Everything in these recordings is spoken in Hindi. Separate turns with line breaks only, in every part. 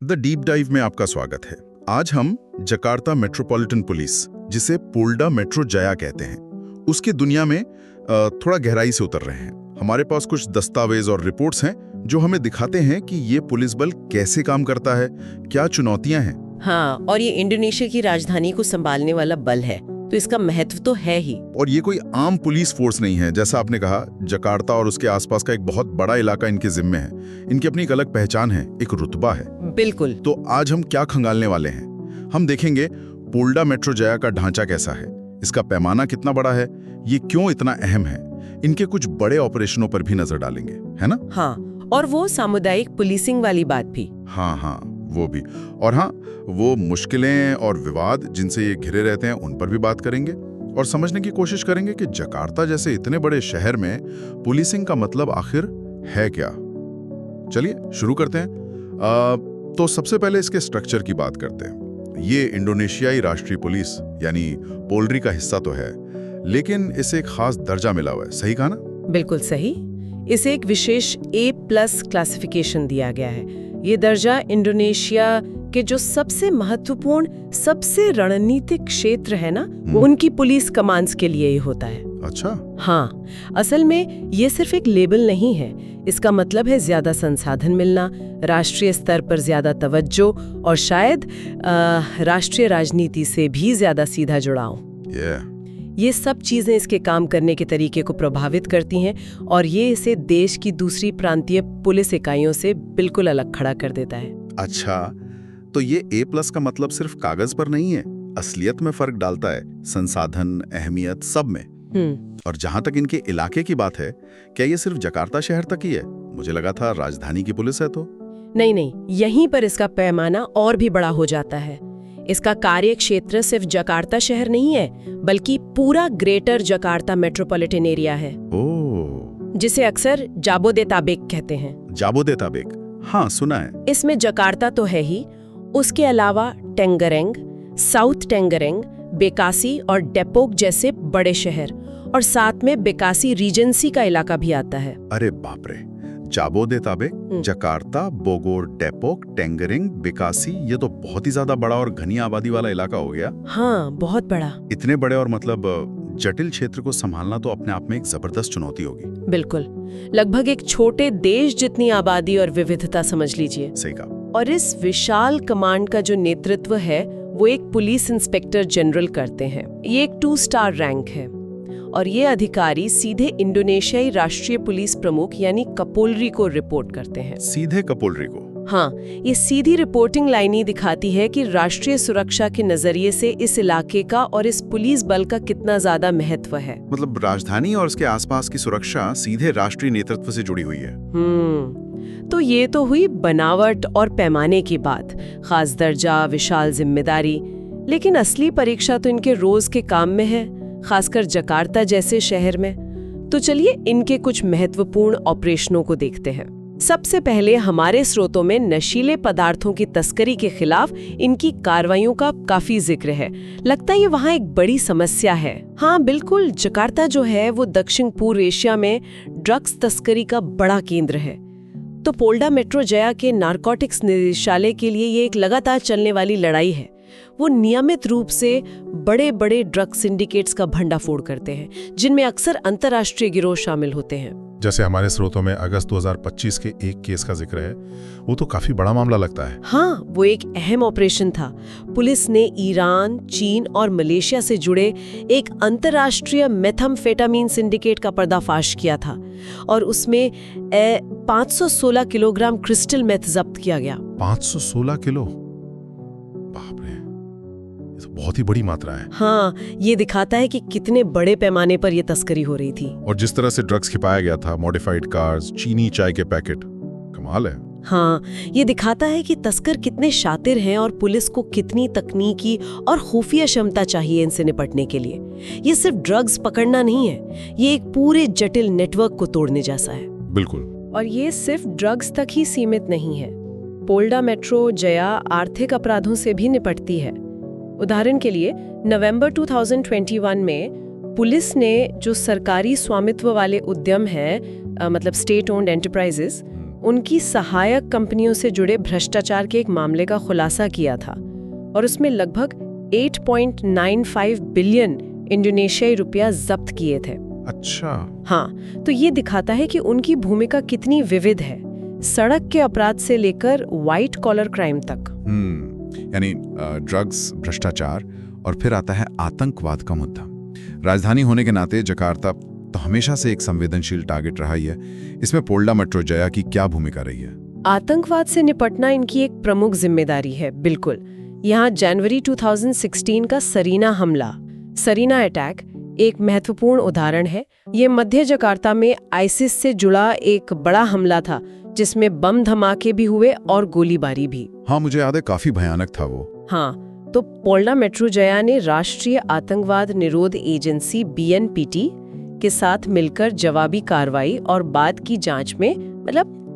द डीप डाइव में आपका स्वागत है। आज हम जकार्ता मेट्रोपॉलिटन पुलिस, जिसे पोल्डा मेट्रो जया कहते हैं, उसकी दुनिया में थोड़ा गहराई से उतर रहे हैं। हमारे पास कुछ दस्तावेज और रिपोर्ट्स हैं जो हमें दिखाते हैं कि ये पुलिस बल कैसे काम करता है, क्या चुनौतियां हैं।
हाँ, और ये इंडोनेशिया की राजधानी को संभालने वाला बल है, तो इसका महत्व तो है ही।
और ये कोई आम पुलिस फोर्स नहीं है। जैसा आपने कहा, जकार्ता और उसके आसपास का एक बहुत बड़ा इलाका इनके जिम्मे है। इनकी अपनी एक अलग पहचान है, एक रुतबा है।
बिल्कुल।
तो आज हम क्या खंगालने वाले हैं? हम देखेंगे पोल्डा मेट्रो जया का ढांचा कैसा है, इसका पैमाना कितना बड़ा है, ये क्यों इतना अहम है। इनके कुछ बड़े ऑपरेशनों पर भी नजर डालेंगे, है ना?
हाँ, और वो सामुदायिक पुलिसिंग वाली बात भी।
हाँ, वो भी। और हाँ, वो मुश्किलें और विवाद जिनसे ये घिरे रहते हैं, उन पर भी बात करेंगे और समझने की कोशिश करेंगे कि जकार्ता जैसे इतने बड़े शहर में पुलिसिंग का मतलब आखिर है क्या। चलिए शुरू करते हैं। तो सबसे पहले इसके स्ट्रक्चर की बात करते हैं। ये इंडोनेशियाई राष्ट्रीय पुलिस यानी पोल्ट्री का हिस्सा तो है, लेकिन इसे एक खास दर्जा मिला हुआ है। सही कहा ना?
बिल्कुल सही। इसे एक विशेष A+ क्लासिफिकेशन दिया गया है। ये दर्जा इंडोनेशिया के जो सबसे महत्वपूर्ण, सबसे रणनीतिक क्षेत्र है ना, उनकी पुलिस कमांड्स के लिए ही होता है।
अच्छा।
हाँ, असल में ये सिर्फ एक लेबल नहीं है। इसका मतलब है ज्यादा संसाधन मिलना, राष्ट्रीय स्तर पर ज्यादा तवज्जो और शायद राष्ट्रीय राजनीति से भी ज्यादा सीधा जुड़ाव। ये सब चीजें इसके काम करने के तरीके को प्रभावित करती हैं और ये इसे देश की दूसरी प्रांतीय पुलिस इकाइयों से बिल्कुल अलग खड़ा कर देता है।
अच्छा, तो ये A+ का मतलब सिर्फ कागज पर नहीं है, असलियत में फर्क डालता है, संसाधन, अहमियत, सब में। और जहां तक इनके इलाके की बात है, क्या ये सिर्फ जकार्ता शहर तक ही है? मुझे लगा था राजधानी की पुलिस है तो।
नहीं, यहीं पर इसका पैमाना और भी बड़ा हो जाता है। इसका कार्य क्षेत्र सिर्फ जकार्ता शहर नहीं है, बल्कि पूरा ग्रेटर जकार्ता मेट्रोपॉलिटन एरिया है। जिसे अक्सर जाबोदेताबेक कहते हैं।
जाबोदेताबेक, हाँ सुना है।
इसमें जकार्ता तो है ही, उसके अलावा टेंगरेंग, साउथ टेंगरेंग, बेकासी और डेपोक जैसे बड़े शहर, और साथ में बेकासी रीजेंसी का इलाका भी आता है।
अरे बाप रे, जाबोदेताबेक, जकार्ता, बोगोर, डेपोक, टेंगरेंग, बेकासी, ये तो बहुत ही ज्यादा बड़ा और घनी आबादी वाला इलाका हो गया।
हाँ, बहुत बड़ा।
इतने बड़े और मतलब जटिल क्षेत्र को संभालना तो अपने आप में एक जबरदस्त चुनौती होगी।
बिल्कुल, लगभग एक छोटे देश जितनी आबादी और विविधता समझ लीजिए।
सही कहा।
और इस विशाल कमांड का जो नेतृत्व है वो एक पुलिस इंस्पेक्टर जनरल करते हैं। ये एक 2 स्टार रैंक है और ये अधिकारी सीधे इंडोनेशियाई राष्ट्रीय पुलिस प्रमुख यानी कपोलरी को रिपोर्ट करते हैं।
सीधे कपोलरी को?
हाँ, ये सीधी रिपोर्टिंग लाइन ही दिखाती है कि राष्ट्रीय सुरक्षा के नजरिए से इस इलाके का और इस पुलिस बल का कितना ज्यादा महत्व है।
मतलब राजधानी और उसके आसपास की सुरक्षा सीधे राष्ट्रीय नेतृत्व से जुड़ी हुई है।
तो ये तो हुई बनावट और पैमाने की बात, खास दर्जा, विशाल जिम्मेदारी। लेकिन असली परीक्षा तो इनके रोज के काम में है, खासकर जकार्ता जैसे शहर में। तो चलिए इनके कुछ महत्वपूर्ण ऑपरेशनों को देखते हैं। सबसे पहले हमारे स्रोतों में नशीले पदार्थों की तस्करी के खिलाफ इनकी कार्रवाइयों का काफी जिक्र है। लगता है ये वहाँ एक बड़ी समस्या है। हाँ बिल्कुल, जकार्ता जो है वो दक्षिण पूर्व एशिया में ड्रग्स तस्करी का बड़ा केंद्र है। तो पोल्डा मेट्रो जया के नारकोटिक्स निदेशालय के लिए ये एक लगातार चलने वाली लड़ाई है। वो नियमित रूप से बड़े बड़े ड्रग सिंडिकेट्स का भंडाफोड़ करते हैं, जिनमें अक्सर अंतर्राष्ट्रीय गिरोह शामिल होते हैं।
जैसे हमारे स्रोतों में अगस्त 2025 के एक केस का जिक्र है, वो तो काफी बड़ा मामला लगता है।
हाँ, वो एक अहम ऑपरेशन था। पुलिस ने ईरान, चीन और मलेशिया से जुड़े एक अंतर्राष्ट्रीय मेथाम्फेटामीन सिंडिकेट का पर्दाफाश किया था और उसमें 516 किलोग्राम क्रिस्टल मेथ जब्त किया गया।
516 किलो? बाप रे, ये तो बहुत ही बड़ी मात्रा है।
हाँ, ये दिखाता है कि कितने बड़े पैमाने पर ये तस्करी हो रही थी।
और जिस तरह से ड्रग्स खिपाया गया था, मॉडिफाइड कार्स, चीनी चाय के पैकेट, कमाल है।
हाँ, ये दिखाता है कि तस्कर कितने शातिर हैं और पुलिस को कितनी तकनीकी और खुफिया क्षमता चाहिए इनसे निपटने के लिए। ये सिर्फ ड्रग्स पकड़ना नहीं है, ये एक पूरे जटिल नेटवर्क को तोड़ने जैसा है।
बिल्कुल।
और ये सिर्फ ड्रग्स तक ही सीमित नहीं है। पोल्डा मेट्रो जया आर्थिक अपराधों से भी निपटती है। उदाहरण के लिए नवंबर 2021 में पुलिस ने जो सरकारी स्वामित्व वाले उद्यम हैं, मतलब स्टेट ओन्ड एंटरप्राइजेस, उनकी सहायक कंपनियों से जुड़े भ्रष्टाचार के एक मामले का खुलासा किया था और उसमें लगभग 8.95 बिलियन इंडोनेशियाई रुपया जब्त किए थे।
अच्छा।
हाँ, तो ये दिखाता है कि उनकी भूमिका कितनी विविध है, सड़क के अपराध से लेकर व्हाइट कॉलर क्राइम तक।
यानी ड्रग्स, भ्रष्टाचार और फिर आता है आतंकवाद का मुद्दा। राजधानी होने के नाते जकार्ता तो हमेशा से एक संवेदनशील टारगेट रहा ही है। इसमें पोल्डा मेट्रो जया की क्या भूमिका रही है?
आतंकवाद से निपटना इनकी एक प्रमुख जिम्मेदारी है। बिल्कुल। यहाँ जनवरी 2016 का सरीना हमला, सरीना अटैक, एक महत्वपूर्ण उदाहरण है। ये मध्य जकार्ता में आईसिस से जुड़ा एक बड़ा हमला था जिसमें बम धमाके भी हुए और गोलीबारी भी।
हाँ, मुझे याद है, काफी भयानक था वो।
हाँ, तो पोल्डा मेट्रो जया ने राष्ट्रीय आतंकवाद निरोध एजेंसी BNPT के साथ मिलकर जवाबी कार्रवाई और बाद की जांच में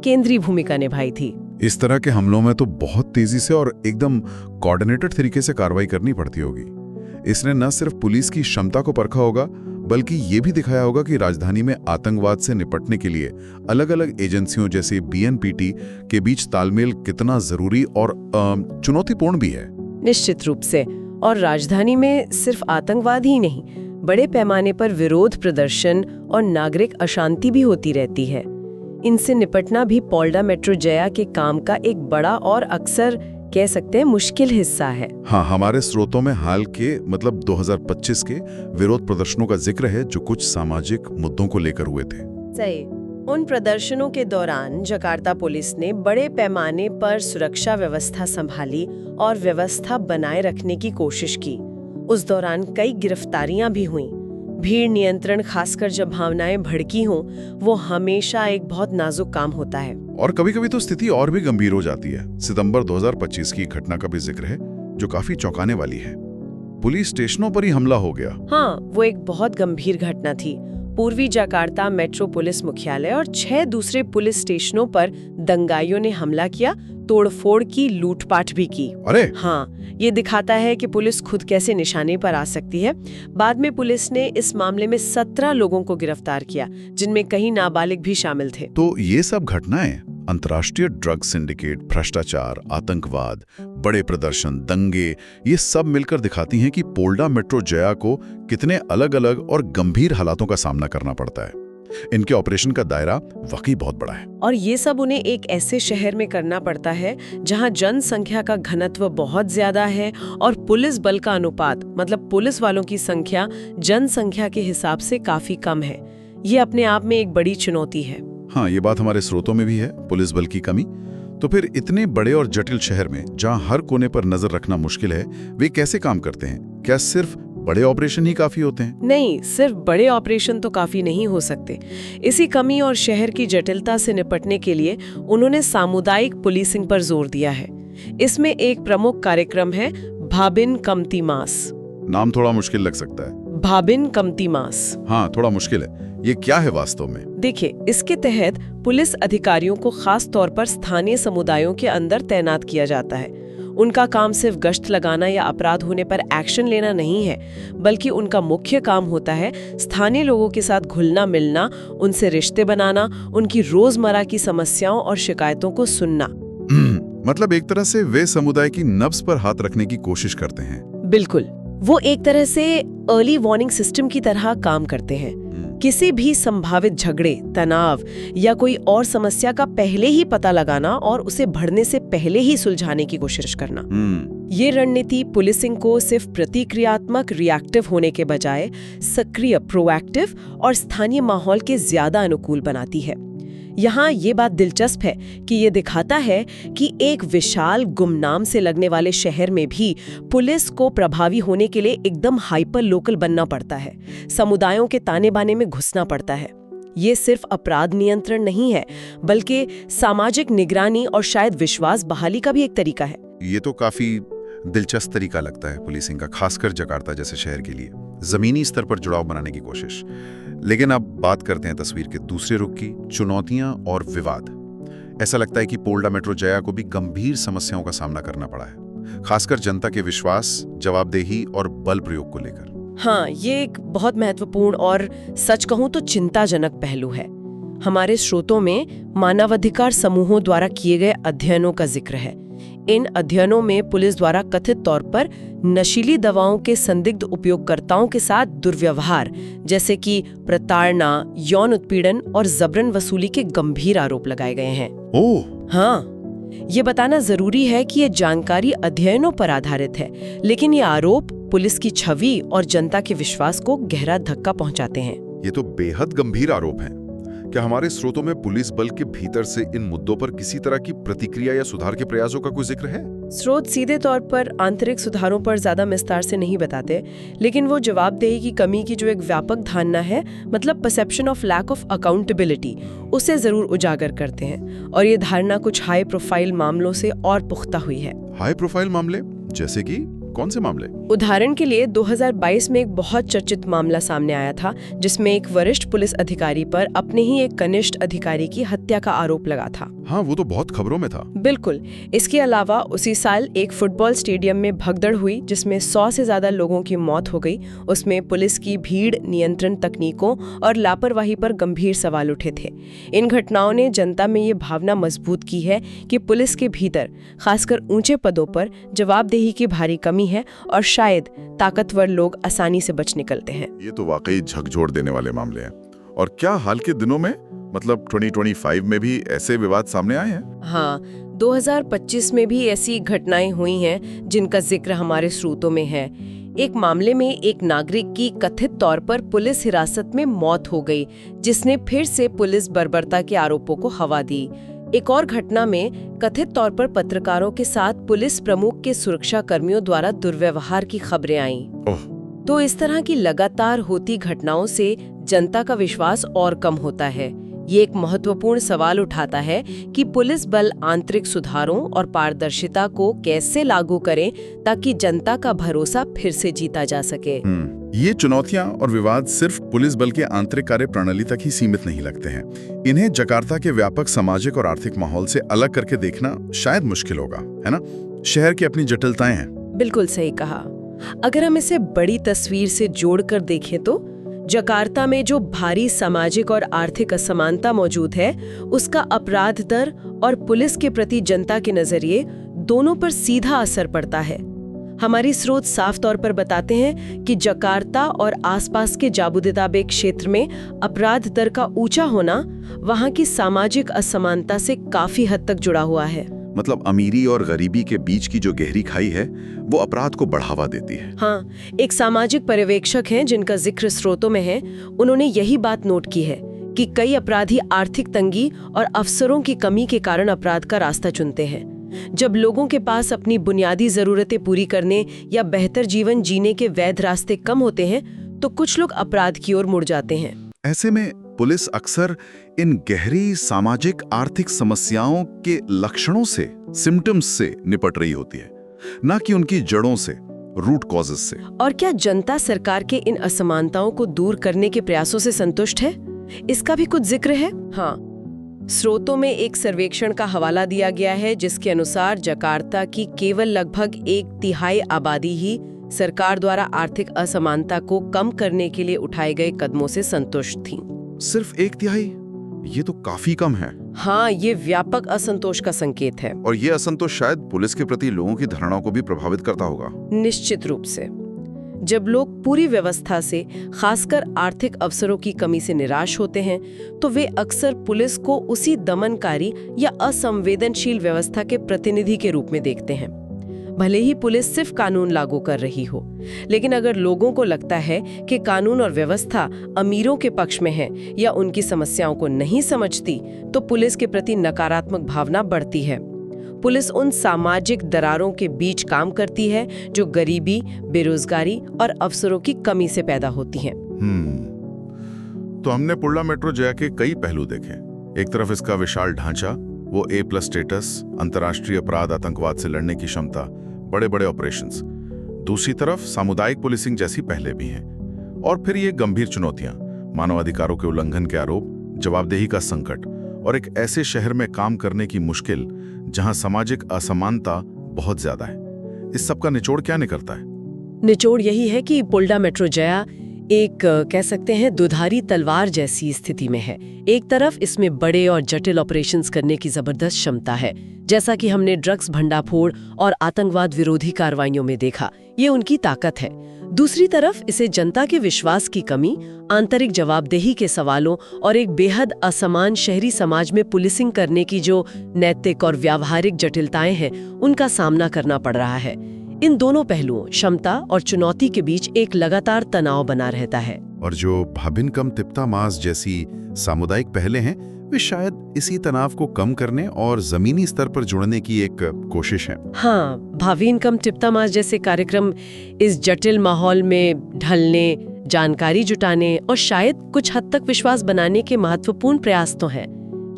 केंद्रीय भूमिका निभाई थी।
इस तरह के हमलों में तो बहुत तेजी से और एकदम कोऑर्डिनेटेड तरीके से कार्रवाई करनी पड़ती होगी। इसने न सिर्फ पुलिस की क्षमता को परखा होगा, बल्कि ये भी दिखाया होगा कि राजधानी में आतंकवाद से निपटने के लिए अलग अलग एजेंसियों जैसे BNPT के बीच तालमेल कितना जरूरी और चुनौतीपूर्ण भी है।
निश्चित रूप से। और राजधानी में सिर्फ आतंकवाद ही नहीं, बड़े पैमाने पर विरोध प्रदर्शन और नागरिक अशांति भी होती रहती है। इनसे निपटना भी पोल्डा मेट्रो जया के काम का एक बड़ा और अक्सर कह सकते हैं मुश्किल हिस्सा है।
हाँ, हमारे स्रोतों में हाल के 2025 के विरोध प्रदर्शनों का जिक्र है जो कुछ सामाजिक मुद्दों को लेकर हुए थे।
सही। उन प्रदर्शनों के दौरान जकार्ता पुलिस ने बड़े पैमाने पर सुरक्षा व्यवस्था संभाली और व्यवस्था बनाए रखने की कोशिश की। उस दौरान कई गिरफ्तारियां भी हुईं। भीड़ नियंत्रण, खासकर जब भावनाएं भड़की हों, वो हमेशा एक बहुत नाजुक काम होता है।
और कभी-कभी तो स्थिति और भी गंभीर हो जाती है। सितंबर 2025 की घटना का भी जिक्र है जो काफी चौंकाने वाली है। पुलिस स्टेशनों पर ही हमला हो गया।
हाँ, वो एक बहुत गंभीर घटना थी। पूर्वी जकार्ता मेट्रो पुलिस मुख्यालय और 6 दूसरे पुलिस स्टेशनों पर दंगाइयों ने हमला किया, तोड़फोड़ की, लूटपाट भी की।
अरे
हाँ, ये दिखाता है कि पुलिस खुद कैसे निशाने पर आ सकती है। बाद में पुलिस ने इस मामले में 17 लोगों को गिरफ्तार किया, जिनमें कई नाबालिग भी शामिल थे।
तो ये सब घटनाएं अंतर्राष्ट्रीय ड्रग सिंडिकेट, भ्रष्टाचार, आतंकवाद, बड़े प्रदर्शन, दंगे, ये सब मिलकर दिखाती हैं कि पोल्डा मेट्रो जया को कितने अलग-अलग और गंभीर हालातों का सामना करना पड़ता है। इनके ऑपरेशन का दायरा वाकई बहुत बड़ा है।
और ये सब उन्हें एक ऐसे शहर में करना पड़ता है जहां जनसंख्या का घनत्व बहुत ज्यादा है और पुलिस बल का अनुपात, पुलिस वालों की संख्या जनसंख्या के हिसाब से काफी कम है। ये अपने आप में एक बड़ी चुनौती है।
हाँ, ये बात हमारे स्रोतों में भी है, पुलिस बल की कमी। तो फिर इतने बड़े और जटिल शहर में जहां हर कोने पर नजर रखना मुश्किल है, वे कैसे काम करते हैं? क्या सिर्फ बड़े ऑपरेशन ही काफी होते हैं?
नहीं, सिर्फ बड़े ऑपरेशन तो काफी नहीं हो सकते। इसी कमी और शहर की जटिलता से निपटने के लिए उन्होंने सामुदायिक पुलिसिंग पर जोर दिया है। इसमें एक प्रमुख कार्यक्रम है भाबिन कम्तिमास।
नाम थोड़ा मुश्किल लग सकता है।
भाबिन कम्तिमास।
हाँ, थोड़ा मुश्किल है। ये क्या है वास्तव में?
देखिए, इसके तहत पुलिस अधिकारियों को खास तौर पर स्थानीय समुदायों के अंदर तैनात किया जाता है। उनका काम सिर्फ गश्त लगाना या अपराध होने पर एक्शन लेना नहीं है, बल्कि उनका मुख्य काम होता है स्थानीय लोगों के साथ घुलना मिलना, उनसे रिश्ते बनाना, उनकी रोजमर्रा की समस्याओं और शिकायतों को सुनना।
मतलब एक तरह से वे समुदाय की नब्ज पर हाथ रखने की कोशिश करते हैं।
बिल्कुल, वो एक तरह से अर्ली वार्निंग सिस्टम की तरह काम करते हैं। किसी भी संभावित झगड़े, तनाव या कोई और समस्या का पहले ही पता लगाना और उसे बढ़ने से पहले ही सुलझाने की कोशिश करना। ये रणनीति पुलिसिंग को सिर्फ प्रतिक्रियात्मक रिएक्टिव होने के बजाय सक्रिय प्रोएक्टिव और स्थानीय माहौल के ज्यादा अनुकूल बनाती है। यहाँ ये बात दिलचस्प है कि ये दिखाता है कि एक विशाल गुमनाम से लगने वाले शहर में भी पुलिस को प्रभावी होने के लिए एकदम हाइपर लोकल बनना पड़ता है, समुदायों के ताने बाने में घुसना पड़ता है। ये सिर्फ अपराध नियंत्रण नहीं है, बल्कि सामाजिक निगरानी और शायद विश्वास बहाली का भी एक तरीका है।
ये तो काफी दिलचस्प तरीका लगता है पुलिसिंग का, खासकर जकार्ता जैसे शहर के लिए जमीनी स्तर पर जुड़ाव बनाने की कोशिश। लेकिन अब बात करते हैं तस्वीर के दूसरे रुख की, चुनौतियां और विवाद। ऐसा लगता है कि पोल्डा मेट्रो जया को भी गंभीर समस्याओं का सामना करना पड़ा है, खासकर जनता के विश्वास, जवाबदेही और बल प्रयोग को लेकर।
हाँ, ये एक बहुत महत्वपूर्ण और सच कहूं तो चिंताजनक पहलू है। हमारे स्रोतों में मानवाधिकार समूहों द्वारा किए गए अध्ययनों का जिक्र है। इन अध्ययनों में पुलिस द्वारा कथित तौर पर नशीली दवाओं के संदिग्ध उपयोगकर्ताओं के साथ दुर्व्यवहार, जैसे कि प्रताड़ना, यौन उत्पीड़न और जबरन वसूली के गंभीर आरोप लगाए गए हैं।
ओह,
हाँ, ये बताना जरूरी है कि ये जानकारी अध्ययनों पर आधारित है, लेकिन ये आरोप पुलिस की छवि और जनता के विश्वास को गहरा धक्का पहुंचाते हैं।
ये तो बेहद गंभीर आरोप हैं। क्या हमारे स्रोतों में पुलिस बल के भीतर से इन मुद्दों पर किसी तरह की प्रतिक्रिया या सुधार के प्रयासों का कोई जिक्र है?
स्रोत सीधे तौर पर आंतरिक सुधारों पर ज्यादा विस्तार से नहीं बताते, लेकिन वो जवाबदेही की कमी की जो एक व्यापक धारणा है, मतलब perception of lack of accountability, उसे जरूर उजागर करते हैं। और ये धारणा कुछ हाई प्रोफाइल मामलों से और पुख्ता हुई है।
हाई प्रोफाइल मामले जैसे कि कौन से मामले?
उदाहरण के लिए 2022 में एक बहुत चर्चित मामला सामने आया था, जिसमें एक वरिष्ठ पुलिस अधिकारी पर अपने ही एक कनिष्ठ अधिकारी की हत्या का आरोप लगा था।
हाँ, वो तो बहुत खबरों में था।
बिल्कुल। इसके अलावा उसी साल एक फुटबॉल स्टेडियम में भगदड़ हुई, जिसमें 100 से ज्यादा लोगों की मौत हो गई। उसमें पुलिस की भीड़ नियंत्रण तकनीकों और लापरवाही पर गंभीर सवाल उठे थे। इन घटनाओं ने जनता में ये भावना मजबूत की है कि पुलिस के भीतर, खासकर ऊंचे पदों पर, जवाबदेही की भारी कमी है और शायद ताकतवर लोग आसानी से बच निकलते हैं।
ये तो वाकई झकझोर देने वाले मामले हैं। और क्या हाल के दिनों में, मतलब 2025 में भी ऐसे विवाद सामने आए हैं?
हाँ, 2025 में भी ऐसी घटनाएं हुई हैं जिनका जिक्र हमारे स्रोतों में है। एक मामले में एक नागरिक की कथित तौर पर पुलिस हिरासत में मौत हो गई, जिसने फिर से पुलिस बर्बरता के आरोपों को हवा दी। एक और घटना में कथित तौर पर पत्रकारों के साथ पुलिस प्रमुख के सुरक्षा कर्मियों द्वारा दुर्व्यवहार की खबरें आईं। तो इस तरह की लगातार होती घटनाओं से जनता का विश्वास और कम होता है। ये एक महत्वपूर्ण सवाल उठाता है कि पुलिस बल आंतरिक सुधारों और पारदर्शिता को कैसे लागू करें ताकि जनता का भरोसा फिर से जीता जा सके।
ये चुनौतियां और विवाद सिर्फ पुलिस बल के आंतरिक कार्य प्रणाली तक ही सीमित नहीं लगते हैं। इन्हें जकार्ता के व्यापक सामाजिक और आर्थिक माहौल से अलग करके देखना शायद मुश्किल होगा, है ना? शहर की अपनी जटिलताएं हैं।
बिल्कुल सही कहा। अगर हम इसे बड़ी तस्वीर से जोड़कर देखें तो जकार्ता में जो भारी सामाजिक और आर्थिक असमानता मौजूद है, उसका अपराध दर और पुलिस के प्रति जनता के नजरिए दोनों पर सीधा असर पड़ता है। हमारी स्रोत साफ तौर पर बताते हैं कि जकार्ता और आसपास के जाबुदेदाबे क्षेत्र में अपराध दर का ऊंचा होना वहां की सामाजिक असमानता से काफी हद तक जुड़ा हुआ है।
मतलब अमीरी और गरीबी के बीच की जो गहरी खाई है, वो अपराध को बढ़ावा देती है।
हाँ, एक सामाजिक पर्यवेक्षक हैं जिनका जिक्र स्रोतों में है। उन्होंने यही बात नोट की है कि कई अपराधी आर्थिक तंगी और अवसरों की कमी के कारण अपराध का रास्ता चुनते हैं। जब लोगों के पास अपनी बुनियादी जरूरतें पूरी करने या बेहतर जीवन जीने के वैध रास्ते कम होते हैं, तो कुछ लोग अपराध की ओर मुड़ जाते हैं।
ऐसे में पुलिस अक्सर इन गहरी सामाजिक आर्थिक समस्याओं के लक्षणों से, सिम्टम्स से निपट रही होती है, ना कि उनकी जड़ों से, रूट कॉजेस से।
और क्या जनता सरकार के इन असमानताओं को दूर करने के प्रयासों से संतुष्ट है? इसका भी कुछ जिक्र है। हाँ, स्रोतों में एक सर्वेक्षण का हवाला दिया गया है जिसके अनुसार जकार्ता की केवल लगभग 1/3 आबादी ही सरकार द्वारा आर्थिक असमानता को कम करने के लिए उठाए गए कदमों से संतुष्ट थी।
सिर्फ 1/3? ये तो काफी कम है।
हाँ, ये व्यापक असंतोष का संकेत है।
और ये असंतोष शायद पुलिस के प्रति लोगों की धारणाओं को भी प्रभावित करता होगा।
निश्चित रूप से। जब लोग पूरी व्यवस्था से, खासकर आर्थिक अवसरों की कमी से निराश होते हैं, तो वे अक्सर पुलिस को उसी दमनकारी या असंवेदनशील व्यवस्था के प्रतिनिधि के रूप में देखते हैं। भले ही पुलिस सिर्फ कानून लागू कर रही हो, लेकिन अगर लोगों को लगता है कि कानून और व्यवस्था अमीरों के पक्ष में है या उनकी समस्याओं को नहीं समझती, तो पुलिस के प्रति नकारात्मक भावना बढ़ती है। पुलिस उन सामाजिक दरारों के बीच काम करती है जो गरीबी, बेरोजगारी और अवसरों की कमी से पैदा होती हैं।
तो हमने पुर्ला मेट्रो जया के कई पहलू देखे। एक तरफ इसका विशाल ढांचा, वो A+ स्टेटस, अंतर्राष्ट्रीय अपराध, आतंकवाद से लड़ने की क्षमता, बड़े बड़े ऑपरेशंस। दूसरी तरफ सामुदायिक पुलिसिंग जैसी पहले भी हैं। और फिर ये गंभीर चुनौतियां, मानवाधिकारों के उल्लंघन के आरोप, जवाबदेही का संकट और एक ऐसे शहर में काम करने की मुश्किल जहां सामाजिक असमानता बहुत ज्यादा है। इस सब का निचोड़ क्या निकलता है?
निचोड़ यही है कि पुर्ला मेट्रो जया एक कह सकते हैं दुधारी तलवार जैसी स्थिति में है। एक तरफ इसमें बड़े और जटिल ऑपरेशंस करने की जबरदस्त क्षमता है, जैसा कि हमने ड्रग्स भंडाफोड़ और आतंकवाद विरोधी कार्रवाइयों में देखा, ये उनकी ताकत है। दूसरी तरफ इसे जनता के विश्वास की कमी, आंतरिक जवाबदेही के सवालों और एक बेहद असमान शहरी समाज में पुलिसिंग करने की जो नैतिक और व्यावहारिक जटिलताएं हैं, उनका सामना करना पड़ रहा है। इन दोनों पहलुओं, क्षमता और चुनौती के बीच एक लगातार तनाव बना रहता है।
और जो भाभिन कम तिप्ता मास जैसी सामुदायिक पहले हैं, वे शायद इसी तनाव को कम करने और जमीनी स्तर पर जुड़ने की एक कोशिश है।
हाँ, भावीन कम टिप्ता मास जैसे कार्यक्रम इस जटिल माहौल में ढलने, जानकारी जुटाने और शायद कुछ हद तक विश्वास बनाने के महत्वपूर्ण प्रयास तो हैं।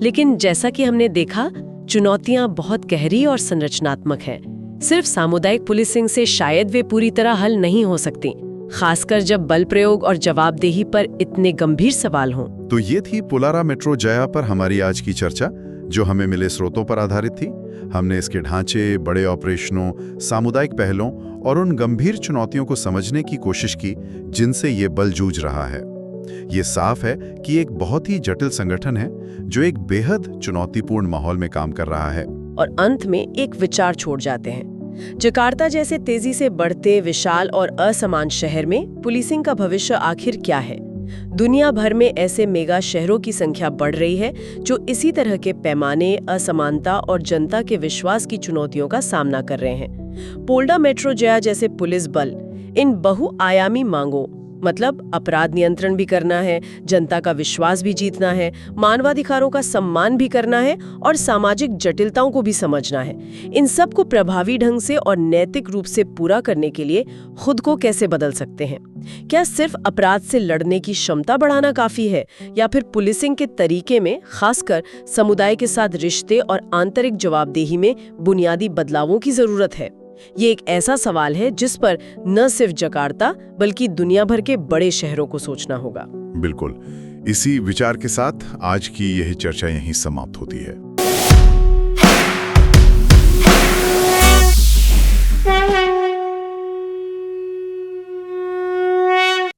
लेकिन जैसा कि हमने देखा, चुनौतियां बहुत गहरी और संरचनात्मक हैं। सिर्फ सामुदायिक पुलिसिंग से शायद वे पूरी तरह हल नहीं हो सकती, खासकर जब बल प्रयोग और जवाबदेही पर इतने गंभीर सवाल हों।
तो ये थी पुलारा मेट्रो जया पर हमारी आज की चर्चा, जो हमें मिले स्रोतों पर आधारित थी। हमने इसके ढांचे, बड़े ऑपरेशनों, सामुदायिक पहलों और उन गंभीर चुनौतियों को समझने की कोशिश की जिनसे ये बल जूझ रहा है। ये साफ है कि एक बहुत ही जटिल संगठन है जो एक बेहद चुनौतीपूर्ण माहौल में काम कर रहा है।
और अंत में एक विचार छोड़ जाते हैं। जकार्ता जैसे तेजी से बढ़ते, विशाल और असमान शहर में पुलिसिंग का भविष्य आखिर क्या है? दुनिया भर में ऐसे मेगा शहरों की संख्या बढ़ रही है जो इसी तरह के पैमाने, असमानता और जनता के विश्वास की चुनौतियों का सामना कर रहे हैं। पोल्डा मेट्रो जया जैसे पुलिस बल इन बहुआयामी मांगों, मतलब अपराध नियंत्रण भी करना है, जनता का विश्वास भी जीतना है, मानवाधिकारों का सम्मान भी करना है और सामाजिक जटिलताओं को भी समझना है। इन सब को प्रभावी ढंग से और नैतिक रूप से पूरा करने के लिए खुद को कैसे बदल सकते हैं? क्या सिर्फ अपराध से लड़ने की क्षमता बढ़ाना काफी है, या फिर पुलिसिंग के तरीके में, खासकर समुदाय के साथ रिश्ते और आंतरिक जवाबदेही में बुनियादी बदलावों की जरूरत है? ये एक ऐसा सवाल है जिस पर न सिर्फ जकार्ता बल्कि दुनिया भर के बड़े शहरों को सोचना होगा।
बिल्कुल। इसी विचार के साथ आज की यह चर्चा यहीं समाप्त होती है।